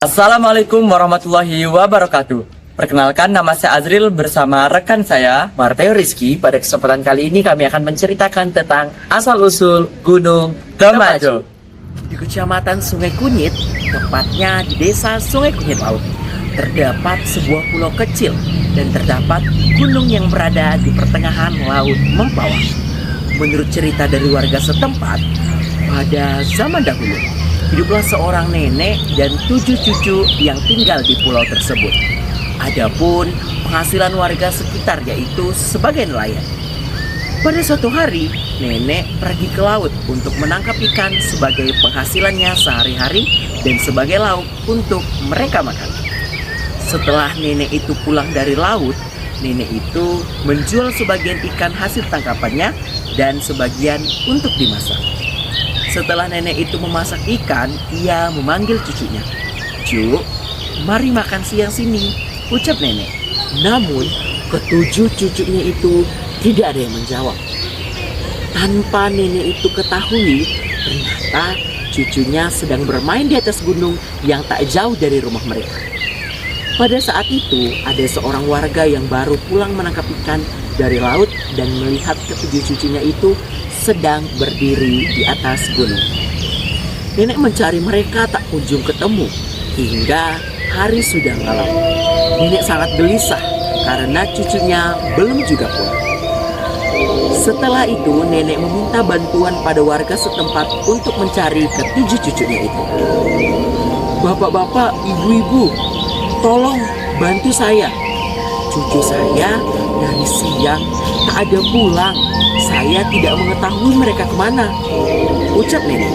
Assalamualaikum warahmatullahi wabarakatuh. Perkenalkan, nama saya Azril bersama rekan saya Marteo Rizky. Pada kesempatan kali ini kami akan menceritakan tentang asal-usul Gunung Temajo. Di Kecamatan Sungai Kunyit, tepatnya di Desa Sungai Kunyit Laut, terdapat sebuah pulau kecil dan terdapat gunung yang berada di pertengahan Laut Mempawah. Menurut cerita dari warga setempat, pada zaman dahulu, hiduplah seorang nenek dan 7 cucu yang tinggal di pulau tersebut. Adapun penghasilan warga sekitar yaitu sebagai nelayan. Pada suatu hari, nenek pergi ke laut untuk menangkap ikan sebagai penghasilannya sehari-hari dan sebagai lauk untuk mereka makan. Setelah nenek itu pulang dari laut, nenek itu menjual sebagian ikan hasil tangkapannya dan sebagian untuk dimasak. Setelah nenek itu memasak ikan, ia memanggil cucunya. "Cuk, mari makan siang sini," ucap nenek. Namun, ketujuh cucunya itu tidak ada yang menjawab. Tanpa nenek itu ketahui, ternyata cucunya sedang bermain di atas gunung yang tak jauh dari rumah mereka. Pada saat itu, ada seorang warga yang baru pulang menangkap ikan dari laut dan melihat ketujuh cucunya itu sedang berdiri di atas gunung. Nenek mencari mereka tak kunjung ketemu hingga hari sudah malam. Nenek sangat gelisah karena cucunya belum juga pulang. Setelah itu, nenek meminta bantuan pada warga setempat untuk mencari ketujuh cucunya itu. "Bapak-bapak, ibu-ibu, tolong bantu saya. Cucu saya dari siang tak ada pulang. Saya tidak mengetahui mereka kemana," ucap nenek.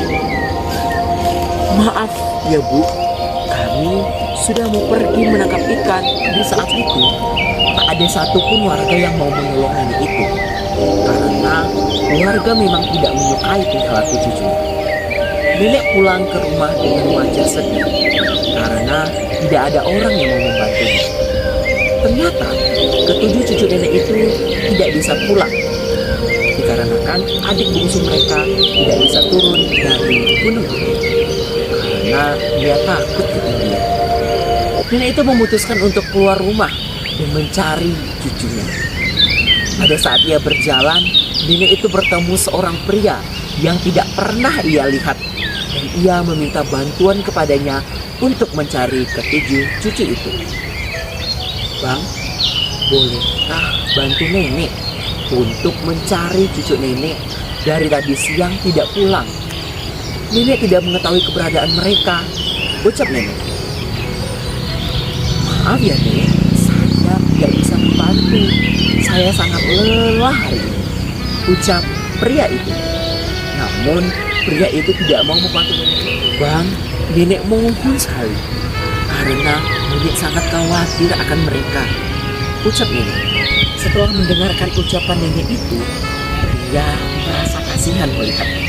"Maaf ya Bu, kami sudah mau pergi menangkap ikan." Di saat itu, tak ada satupun warga yang mau menolong nenek itu, karena warga memang tidak menyukai tingkah laku cucunya. Nenek pulang ke rumah dengan wajah sedih karena tidak ada orang yang mau membantunya. Ternyata ketujuh cucu nenek itu tidak bisa pulang dikarenakan adik bungsu mereka tidak bisa turun dari gunung itu karena dia takut ketinggian. Nenek itu memutuskan untuk keluar rumah dan mencari cucunya. Pada saat ia berjalan, nenek itu bertemu seorang pria yang tidak pernah ia lihat dan ia meminta bantuan kepadanya untuk mencari ketujuh cucu itu. "Bang, bolehkah bantu nenek untuk mencari cucu nenek? Dari tadi siang tidak pulang. Nenek tidak mengetahui keberadaan mereka," ucap nenek. "Maaf ya Nek, saya tidak bisa membantu. Saya sangat lelah hari ini," ucap pria itu. Namun pria itu tidak mau membantu nenek. "Bang, nenek mohon sekali, karena nenek sangat khawatir akan mereka," ucap nenek. Setelah mendengarkan ucapan nenek itu, pria merasa kasihan melihatnya.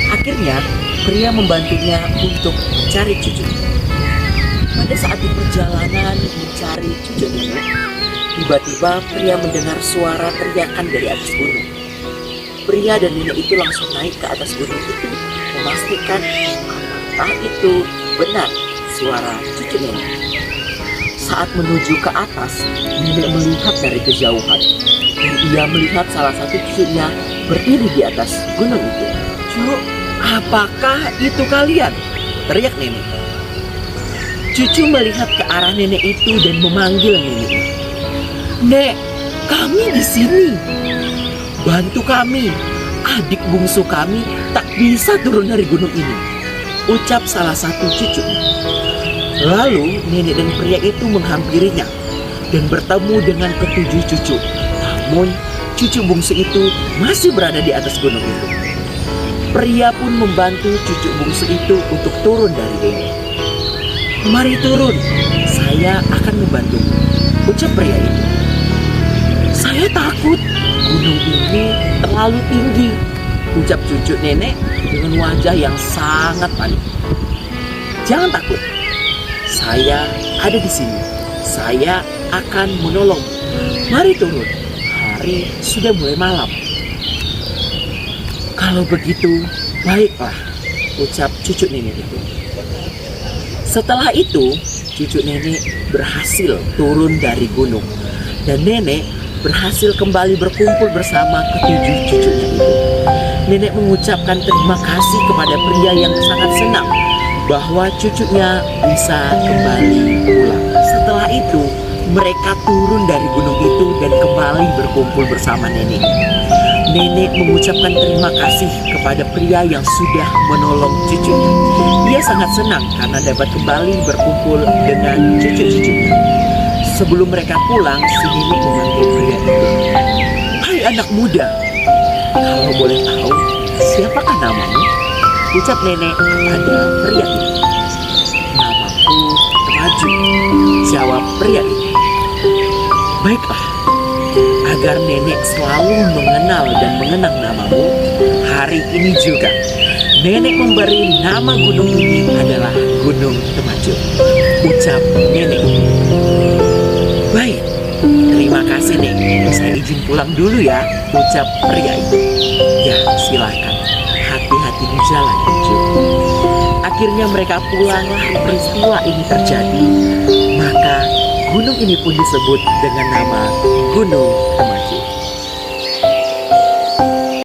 Akhirnya, pria membantunya untuk mencari cucunya. Pada saat di perjalanan mencari cucu nenek, tiba-tiba pria mendengar suara teriakan dari atas gunung. Pria dan nenek itu langsung naik ke atas gunung itu, memastikan apakah itu benar suara cucu nenek. Saat menuju ke atas, nenek melihat dari kejauhan dan ia melihat salah satu cucunya berdiri di atas gunung itu. "Cuk, apakah itu kalian?" teriak nenek. Cucu melihat ke arah nenek itu dan memanggil nenek. "Nek, kami di sini. Bantu kami. Adik bungsu kami tak bisa turun dari gunung ini," ucap salah satu cucunya. Lalu nenek dan pria itu menghampirinya dan bertemu dengan ketujuh cucu. Namun cucu bungsu itu masih berada di atas gunung itu. Pria pun membantu cucu bungsu itu untuk turun dari gunung. "Mari turun, saya akan membantumu," ucap pria itu. "Saya takut, gunung ini terlalu tinggi," ucap cucu nenek dengan wajah yang sangat panik. "Jangan takut, saya ada di sini. Saya akan menolong. Mari turun. Hari sudah mulai malam." "Kalau begitu, baiklah," ucap cucu nenek itu. Setelah itu, cucu nenek berhasil turun dari gunung. Dan nenek berhasil kembali berkumpul bersama ketujuh cucunya itu. Nenek mengucapkan terima kasih kepada pria yang sangat senang bahwa cucunya bisa kembali pulang. Setelah itu, mereka turun dari gunung itu dan kembali berkumpul bersama nenek. Nenek mengucapkan terima kasih kepada pria yang sudah menolong cucunya. Ia sangat senang karena dapat kembali berkumpul dengan cucu-cucunya. Sebelum mereka pulang, si nenek memanggil pria itu. "Hai anak muda, kalau boleh tahu, siapakah namamu?" Ucap nenek kepada pria itu. "Namaku Temaju," jawab pria itu. "Baiklah, agar nenek selalu mengenal dan mengenang namamu, hari ini juga nenek memberi nama gunung ini adalah Gunung Temaju," ucap nenek. "Baik, terima kasih Nek, saya izin pulang dulu ya," ucap pria itu. "Ya, silahkan, hati-hati di jalan cucu." Akhirnya mereka pulanglah. Peristiwa ini terjadi, maka gunung ini pun disebut dengan nama Gunung Temaju.